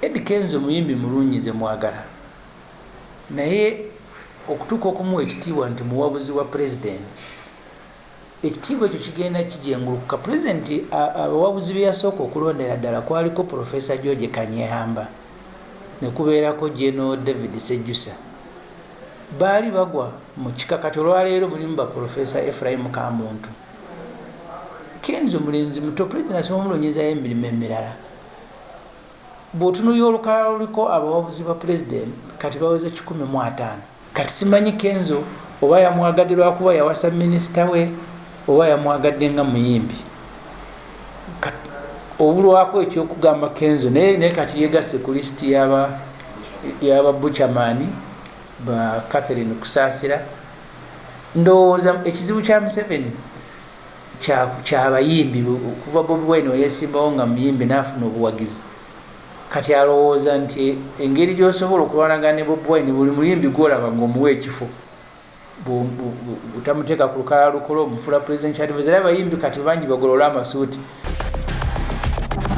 Eddie Kenzo muyimbi mulunyize mwagala naye okutuuka okumuwa ekitiibwa nti muwabuzi wa president ekitiibwa ekyo kigenda kijengulukuka. Pulezidenti abawabuzi be yasooka okulondera ddala kwaliko Profesa George Kanyehamba ne kubeerako General David Sejjusa. Baali bagwa mu kikakati olwaleero mulimu ba Profesa Ephraim Kamuntu. Kenzo mulenzi muto, Pulezidenti asoma omulonyezayo emirimu emirala. Bw'otunuulira olukalala luliko abawabuzi ba Pulezidenti kati baweze 150. Kati simanyi Kenzo oba yamwagadde lwakuba yawasa minisita we oba yamwagadde nga muyimbi. Obulwako ekyokugamba Kenzo naye kati yegasse ku lisiti y'aba Buchamani ba Catherine Kusaasira. Ndowooza ekizibu kya Museveni ky'abayimbi okuva Bobi Wine weyesimbawo nga muyimbi n'afuna obuwagizi. Kati alowooza nti engeri gy'osobola okulwanagana ne Bobi Wine buli muyimbi gw'olaba ng'omuwa ekifo butamuteeka ku lukalala lukola omufula presidential advisor. Abayimbi kati bangi bagolola amasuuti